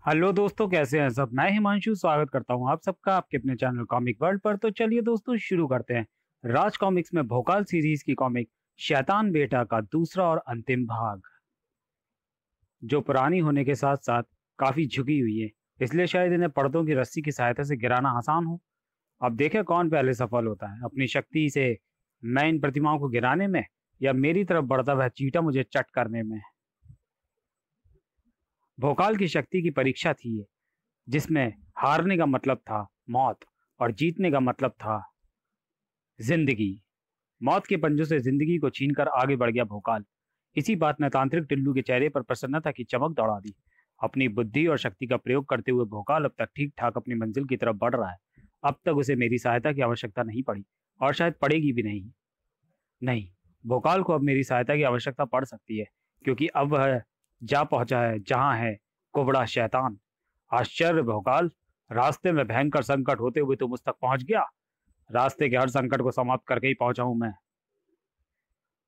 Hello दोस्तों, कैसे हैं सब। मैं हिमांशु स्वागत करता हूं आप सबका आपके अपने चैनल कॉमिक वर्ल्ड पर। तो चलिए दोस्तों शुरू करते हैं राज कॉमिक्स में भोकाल सीरीज की कॉमिक शैतान बेटा का दूसरा और अंतिम भाग, जो पुरानी होने के साथ साथ काफी झुकी हुई है, इसलिए शायद इन्हें पर्दों की रस्सी की सहायता से गिराना आसान हो। अब देखें कौन पहले सफल होता है अपनी शक्ति से मैं इन प्रतिमाओं को गिराने में, या मेरी तरफ बढ़ता वह चीटा मुझे चट करने में। भोकाल की शक्ति की परीक्षा थी ये, जिसमें हारने का मतलब था मौत और जीतने का मतलब था जिंदगी। मौत के पंजों से जिंदगी को छीनकर आगे बढ़ गया भोकाल। इसी बात ने तांत्रिक टिल्लू के चेहरे पर प्रसन्नता की चमक दौड़ा दी। अपनी बुद्धि और शक्ति का प्रयोग करते हुए भोकाल अब तक ठीक ठाक अपनी मंजिल की तरफ बढ़ रहा है। अब तक उसे मेरी सहायता की आवश्यकता नहीं पड़ी और शायद पड़ेगी भी नहीं। नहीं, भोकाल को अब मेरी सहायता की आवश्यकता पड़ सकती है, क्योंकि अब वह जा पहुंचा है जहां है कुबड़ा शैतान। आश्चर्य भोकाल, रास्ते में भयंकर संकट होते हुए तो मुझ तक पहुंच गया। रास्ते के हर संकट को समाप्त करके ही पहुंचा हूं मैं,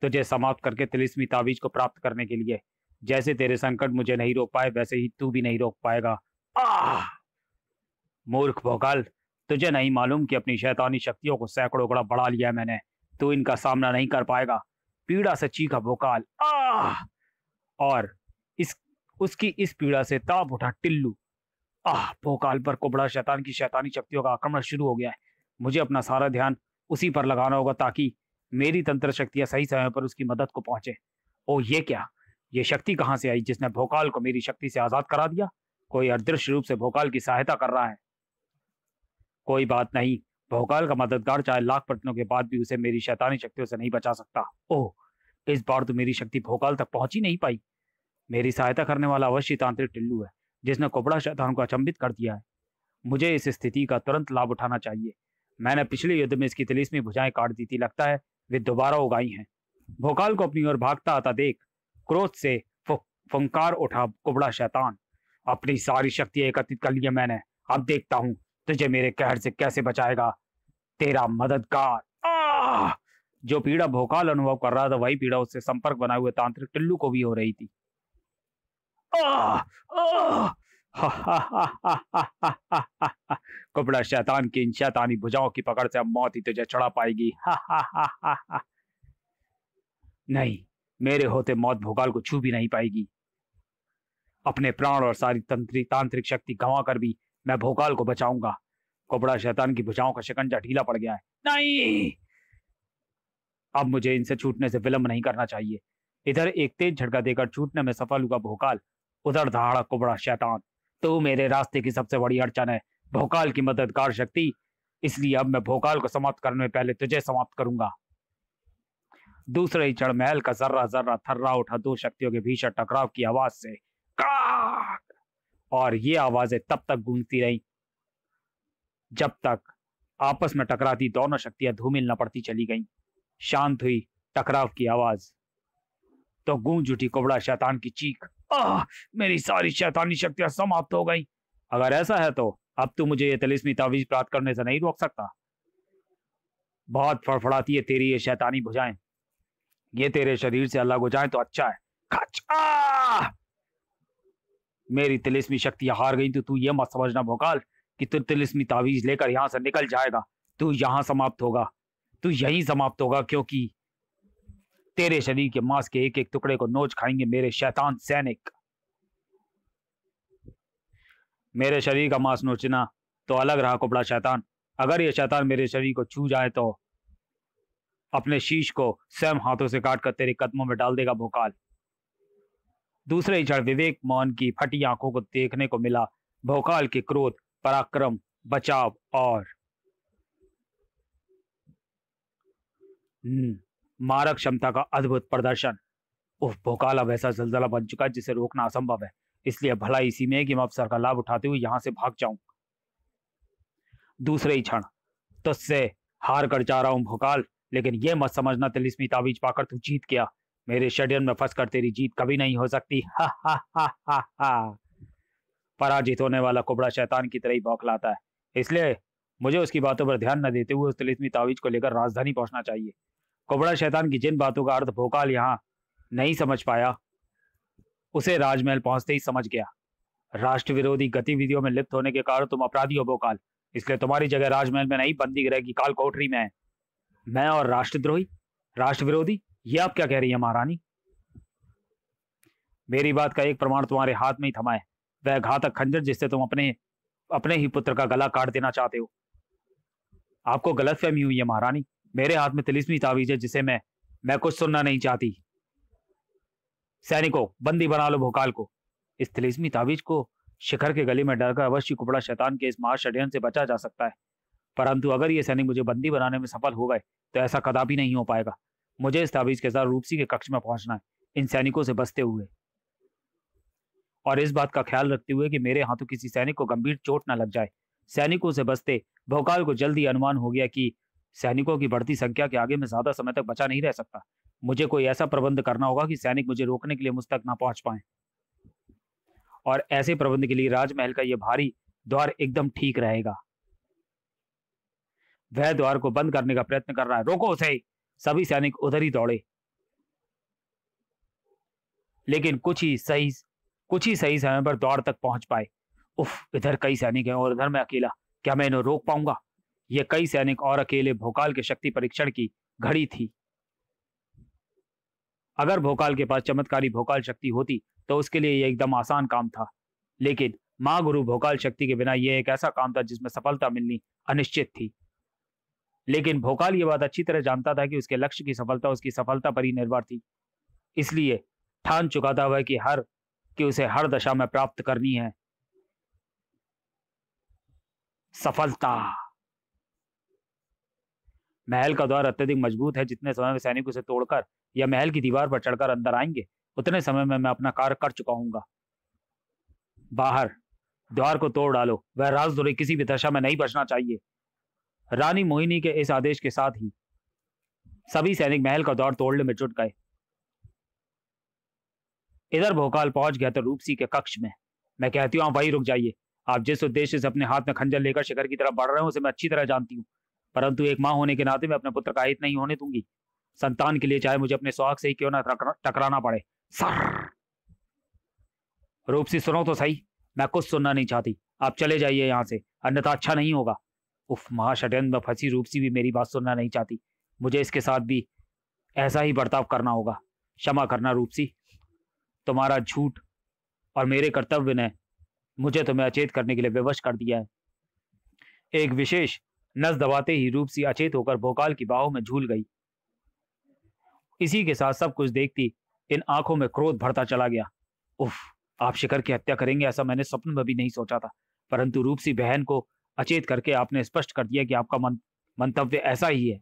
तुझे समाप्त करके तिलिस्मी ताबीज को प्राप्त करने के लिए। जैसे तेरे संकट मुझे नहीं रोक पाए, वैसे ही तू भी नहीं रोक पाएगा। आह! मूर्ख भोकाल, तुझे नहीं मालूम कि अपनी शैतानी शक्तियों को सैकड़ों गुना बढ़ा लिया है मैंने। तू इनका सामना नहीं कर पाएगा। पीड़ा से चीखा भोकाल। आह! और इस उसकी इस पीड़ा से ताप उठा टिल्लू। आह! भोकाल पर कुबड़ा शैतान की शैतानी शक्तियों का आक्रमण शुरू हो गया है। मुझे अपना सारा ध्यान उसी पर लगाना होगा ताकि मेरी तंत्र शक्तियां सही समय पर उसकी मदद को पहुंचे। ओ ये क्या, ये शक्ति कहां से आई जिसने भोकाल को मेरी शक्ति से आजाद करा दिया? कोई अदृश्य रूप से भोकाल की सहायता कर रहा है। कोई बात नहीं, भोकाल का मददगार चाहे लाख प्रयत्नों के बाद भी उसे मेरी शैतानी शक्तियों से नहीं बचा सकता। ओह, इस बार तो मेरी शक्ति भोकाल तक पहुंच ही नहीं पाई। मेरी सहायता करने वाला अवश्य तांत्रिक टिल्लू है, जिसने कुबड़ा शैतान को अचंभित कर दिया है। मुझे इस स्थिति का तुरंत लाभ उठाना चाहिए। मैंने पिछले युद्ध में इसकी तिलिस्मी भुजाएं काट दी थी, लगता है वे दोबारा उगाई हैं। भोकाल को अपनी ओर भागता आता देख क्रोध से फुंकार उठा कुबड़ा शैतान। अपनी सारी शक्ति एकत्रित कर ली है मैंने। अब देखता हूं तुझे मेरे कहर से कैसे बचाएगा तेरा मददगार। आह! जो पीड़ा भोकाल अनुभव कर रहा था, वही पीड़ा उससे संपर्क बनाए हुए तांत्रिक टिल्लू को भी हो रही थी। आह! आह! हा हा हा हा हा हा हा हा हा। कुबड़ा शैतान की इन शैतानी भुजाओं की पकड़ से अब मौत ही तुझे चढ़ा पाएगी। हा हा हा हा हा। नहीं, मेरे होते मौत भोकाल को छू भी नहीं पाएगी। अपने प्राण और सारी तांत्रिक शक्ति गंवा कर भी मैं भोकाल को बचाऊंगा। कुबड़ा शैतान की भुजाओं का शिकंजा ढीला पड़ गया है। नहीं, अब मुझे इनसे छूटने से विलंब नहीं करना चाहिए। इधर एक तेज झटका देकर छूटने में सफल हुआ भोकाल, उधर दहाड़ा कुबड़ा शैतान। तू मेरे रास्ते की सबसे बड़ी अड़चन है, भोकाल की मददगार शक्ति। इसलिए अब मैं भोकाल को समाप्त करने में पहले तुझे समाप्त करूंगा। दूसरे ही क्षण महल का जर्रा जर्रा थर्रा उठा दो शक्तियों के भीषण टकराव की आवाज से। काक! और ये आवाजें तब तक गूंजती रही जब तक आपस में टकराती दोनों शक्तियां धूमिल न पड़ती चली गईं। शांत हुई टकराव की आवाज तो गूंज उठी कुबड़ा शैतान की चीख। आह! मेरी सारी शैतानी शक्तियां समाप्त हो गई। अगर ऐसा है तो अब तू मुझे ये तिलिस्मी तावीज प्राप्त करने से नहीं रोक सकता। बहुत फड़फड़ाती है तेरी ये शैतानी भुजाएं। ये तेरे शरीर से अलग हो जाए तो अच्छा है। खच! आह! मेरी तिलिस्मी शक्तियां हार गई तो तू ये मत समझना भोकाल कि तू तिलिस्मी तावीज लेकर यहां से निकल जाएगा। तू यहां समाप्त होगा, तू यहीं समाप्त होगा, क्योंकि तेरे शरीर के मांस के एक एक टुकड़े को नोच खाएंगे मेरे शैतान सैनिक। मेरे शरीर का मांस नोचना तो अलग रहा कुबड़ा शैतान, अगर ये शैतान मेरे शरीर को छू जाए तो अपने शीश को स्वयं हाथों से काटकर तेरे कदमों में डाल देगा भोकाल। दूसरे ही क्षण विवेक मोहन की फटी आंखों को देखने को मिला भोकाल के क्रोध, पराक्रम, बचाव और मारक क्षमता का अद्भुत प्रदर्शन। उफ, भोकाल अब ऐसा जलजला बन चुका है जिसे रोकना असंभव है। इसलिए भला इसी में है कि मैं अवसर का लाभ उठाते हुए यहां से भाग जाऊं। दूसरे ही क्षण तुझसे हार कर जा रहा हूं भोकाल, लेकिन यह मत समझना तिलिस्मी तावीज पाकर तू जीत गया। मेरे षड्यंत्र में फंसकर तेरी जीत कभी नहीं हो सकती। हा हा हा हा हा। पराजित होने वाला कुबड़ा शैतान की तरह ही बौखलाता है, इसलिए मुझे उसकी बातों पर ध्यान न देते हुए उस तिलिस्मी तावीज को लेकर राजधानी पहुंचना चाहिए। कुबड़ा शैतान की जिन बातों का अर्थ भोकाल यहाँ नहीं समझ पाया, उसे राजमहल पहुंचते ही समझ गया। राष्ट्र विरोधी गतिविधियों में लिप्त होने के कारण तुम अपराधी हो भोकाल, इसलिए तुम्हारी जगह राजमहल में नहीं बंदी गृह की काल कोठरी में है। मैं और राष्ट्रद्रोही, राष्ट्र विरोधी, ये आप क्या कह रही है महारानी? मेरी बात का एक प्रमाण तुम्हारे हाथ में ही थमा है, वह घातक खंजर जिससे तुम अपने अपने ही पुत्र का गला काट देना चाहते हो। आपको गलतफहमी हुई है महारानी, मेरे हाथ में तिलिस्मी तावीज है जिसे मैं कुछ सुनना नहीं चाहती। सैनिकों, बंदी बना लो भोकाल को। इस तिलिस्मी तावीज को शिखर के गले में डालकर अवश्य कुबड़ा शैतान के इस महाषड्यंत्र से बचा जा सकता है, परंतु अगर ये सैनिक मुझे बंदी बनाने में सफल हो गए तो ऐसा कदापि नहीं हो पाएगा। मुझे इस तावीज के साथ रूपसी के कक्ष में पहुंचना है, इन सैनिकों से बचते हुए, और इस बात का ख्याल रखते हुए कि मेरे हाथों किसी सैनिक को गंभीर चोट न लग जाए। सैनिकों से बचते भोकाल को जल्दी अनुमान हो गया कि सैनिकों की बढ़ती संख्या के आगे मैं ज्यादा समय तक बचा नहीं रह सकता। मुझे कोई ऐसा प्रबंध करना होगा कि सैनिक मुझे रोकने के लिए मुझ तक ना पहुंच पाए, और ऐसे प्रबंध के लिए राजमहल का यह भारी द्वार एकदम ठीक रहेगा। वह द्वार को बंद करने का प्रयत्न कर रहा है, रोको उसे। सभी सैनिक उधर ही दौड़े, लेकिन कुछ ही सही समय पर द्वार तक पहुंच पाए। उफ, इधर कई सैनिक हैं और इधर मैं अकेला, क्या मैं इन्हें रोक पाऊंगा? ये कई सैनिक और अकेले भोकाल के शक्ति परीक्षण की घड़ी थी। अगर भोकाल के पास चमत्कारी भोकाल शक्ति होती तो उसके लिए यह एकदम आसान काम था, लेकिन मां गुरु भोकाल शक्ति के बिना यह एक ऐसा काम था जिसमें सफलता मिलनी अनिश्चित थी। लेकिन भोकाल ये बात अच्छी तरह जानता था कि उसके लक्ष्य की सफलता उसकी सफलता पर ही निर्भर थी, इसलिए ठान चुका था वह कि उसे हर दशा में प्राप्त करनी है सफलता। महल का द्वार अत्यधिक मजबूत है, जितने समय में सैनिक उसे तोड़कर या महल की दीवार पर चढ़कर अंदर आएंगे उतने समय में मैं अपना कार्य कर चुका हूंगा। बाहर द्वार को तोड़ डालो, वह राजद्रोही किसी भी दशा में नहीं बचना चाहिए। रानी मोहिनी के इस आदेश के साथ ही सभी सैनिक महल का द्वार तोड़ने में जुट गए। इधर भोकाल पहुंच गया तो रूपसी के कक्ष में। मैं कहती हूँ आप वहीं रुक जाइए। आप जिस उद्देश्य से अपने हाथ में खंजर लेकर शिखर की तरफ बढ़ रहे हो उसे मैं अच्छी तरह जानती हूँ, परंतु एक मां होने के नाते मैं अपने पुत्र का हित नहीं होने दूंगी। संतान के लिए चाहे मुझे अपने सुहाग से ही क्यों ना टकराना पड़े। सर रूपसी, सुनो तो सही, मैं कुछ सुनना नहीं चाहती, आप चले जाइए यहाँ से, अन्यथा अच्छा नहीं होगा। उफ, महाषड्यंत्र में फंसी रूपसी भी मेरी बात सुनना नहीं चाहती। मुझे इसके साथ भी ऐसा ही बर्ताव करना होगा। क्षमा करना रूपसी, तुम्हारा झूठ और मेरे कर्तव्य ने मुझे तुम्हें अचेत करने के लिए विवश कर दिया है। एक विशेष नस दबाते ही रूपसी अचेत होकर भोकाल की बाहों में झूल गई। इसी के साथ सब कुछ देखती इन आंखों में क्रोध भरता चला गया। उफ, आप शिखर की हत्या करेंगे ऐसा मैंने स्वप्न में भी नहीं सोचा था, परंतु रूपसी बहन को अचेत करके आपने स्पष्ट कर दिया कि आपका मंतव्य ऐसा ही है।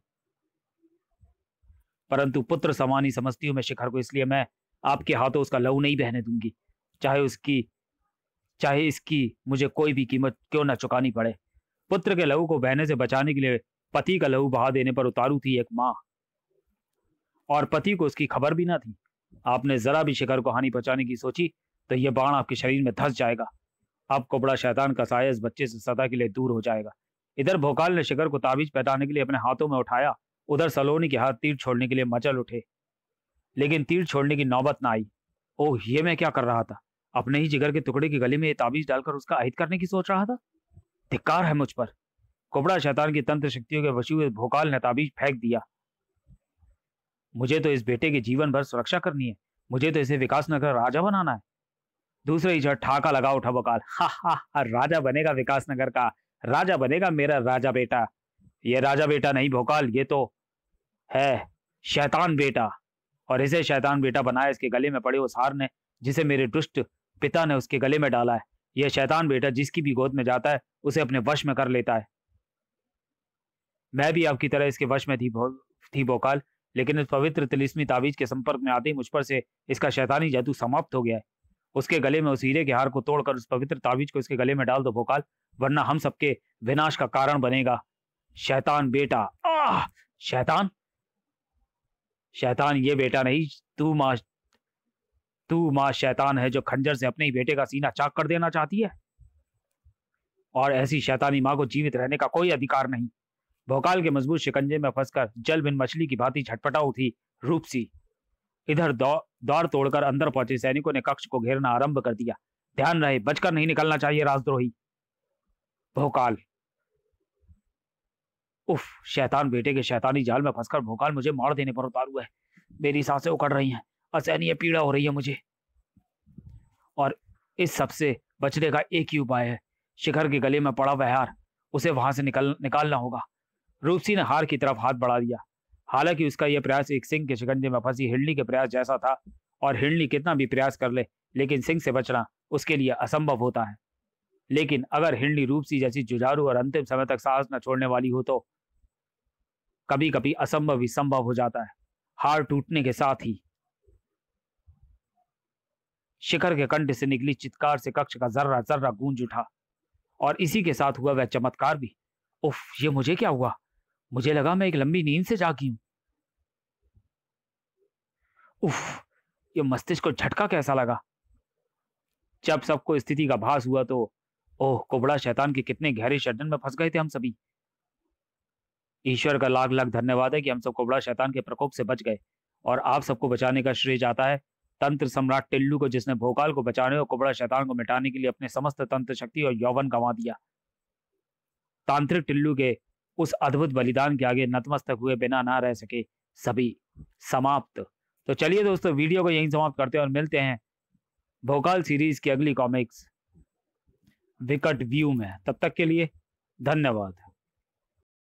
परंतु पुत्र समान ही समझती हूं मैं शिखर को, इसलिए मैं आपके हाथों उसका लहू नहीं बहने दूंगी, चाहे इसकी मुझे कोई भी कीमत क्यों न चुकानी पड़े। पुत्र के लहू को बहने से बचाने के लिए पति का लहू बहा देने पर उतारू थी एक मां, और पति को उसकी खबर भी ना थी। आपने जरा भी शिखर को हानि पहुंचाने की सोची तो यह बाण आपके शरीर में धंस जाएगा। अब कुबड़ा शैतान का साया इस बच्चे से सदा के लिए दूर हो जाएगा। इधर भोकाल ने शिखर को ताबीज पहनाने के लिए अपने हाथों में उठाया, उधर सलोनी के हाथ तीर छोड़ने के लिए मचल उठे, लेकिन तीर छोड़ने की नौबत ना आई। ओह, ये मैं क्या कर रहा था? अपने ही जिगर के टुकड़े के गले में ये ताबीज डालकर उसका अहित करने की सोच रहा था। धिक्कार है मुझ पर। कुबड़ा शैतान की तंत्र शक्तियों के वशी हुए भोकाल ने ताबीज फेंक दिया। मुझे तो इस बेटे की जीवन भर सुरक्षा करनी है, मुझे तो इसे विकासनगर राजा बनाना है। दूसरे ही झट ठाका लगा उठा भोकाल। हा हा हा, राजा बनेगा विकासनगर का, राजा बनेगा मेरा राजा बेटा। ये राजा बेटा नहीं भोकाल, ये तो है शैतान बेटा, और इसे शैतान बेटा बनाया इसके गले में पड़े उस हार ने जिसे मेरे दुष्ट पिता ने उसके गले में डाला है। यह शैतान बेटा जिसकी भी गोद में जाता है उसे अपने वश में कर लेता है। मैं भी आपकी तरह इसके वश में थी भोकाल, लेकिन इस पवित्र तिलिस्मी ताबीज के संपर्क में आते ही मुझ पर से इसका शैतानी जादू समाप्त हो गया है। उसके गले में उस हीरे के हार को तोड़कर उस पवित्र ताबीज को इसके गले में डाल दो भोकाल, वरना हम सबके विनाश का कारण बनेगा। शैतान बेटा। शैतान शैतान ये बेटा नहीं, तू मां शैतान है जो खंजर से अपने ही बेटे का सीना चाक कर देना चाहती है, और ऐसी शैतानी मां को जीवित रहने का कोई अधिकार नहीं। भोकाल के मजबूत शिकंजे में फंसकर जल बिन मछली की भांति झटपटा उठी रूपसी। इधर द्वार तोड़कर अंदर पहुंचे सैनिकों ने कक्ष को घेरना आरंभ कर दिया। ध्यान रहे, बचकर नहीं निकलना चाहिए राजद्रोही। भोकाल। उफ, शैतान बेटे के शैतानी जाल में फंसकर भोकाल मुझे मार देने पर उतारू है। मेरी सांसें उखड़ रही हैं, असहनीय पीड़ा हो रही है मुझे, और इस सब से बचने का एक ही उपाय है। शिखर के गले में पड़ा वह हार, उसे वहां से निकालना होगा। रूपसी ने हार की तरफ हाथ बढ़ा दिया। हालांकि उसका यह प्रयास एक सिंह के शिकंजे में फंसी हिरणी के प्रयास जैसा था, और हिरणी कितना भी प्रयास कर ले, लेकिन सिंह से बचना उसके लिए असंभव होता है। लेकिन अगर हिरणी रूपसी जैसी जुझारू और अंतिम समय तक साहस न छोड़ने वाली हो तो कभी कभी असंभव ही संभव हो जाता है। हार टूटने के साथ ही शिखर के कंठ से निकली चित्कार से कक्ष का जर्रा जर्रा गूंज उठा, और इसी के साथ हुआ वह चमत्कार भी। उफ, ये मुझे क्या हुआ? मुझे लगा मैं एक लंबी नींद से जागी हूं। उफ, ये मस्तिष्क को झटका कैसा लगा। जब सबको स्थिति का भास हुआ तो ओह, कुबड़ा शैतान के कितने गहरे षड्यंत्र में फंस गए थे हम सभी। ईश्वर का लाख लाख धन्यवाद है कि हम सब कुबड़ा शैतान के प्रकोप से बच गए, और आप सबको बचाने का श्रेय जाता है तंत्र सम्राट टिल्लू को, जिसने भोकाल को बचाने और कुबड़ा शैतान को मिटाने के लिए अपने समस्त तंत्र शक्ति और यौवन गंवा दिया। तांत्रिक टिल्लू के उस अद्भुत बलिदान के आगे नतमस्तक हुए बिना ना रह सके सभी। समाप्त। तो चलिए दोस्तों, वीडियो को यहीं समाप्त करते हैं और मिलते हैं भोकाल सीरीज की अगली कॉमिक्स विकट व्यू में। तब तक के लिए धन्यवाद।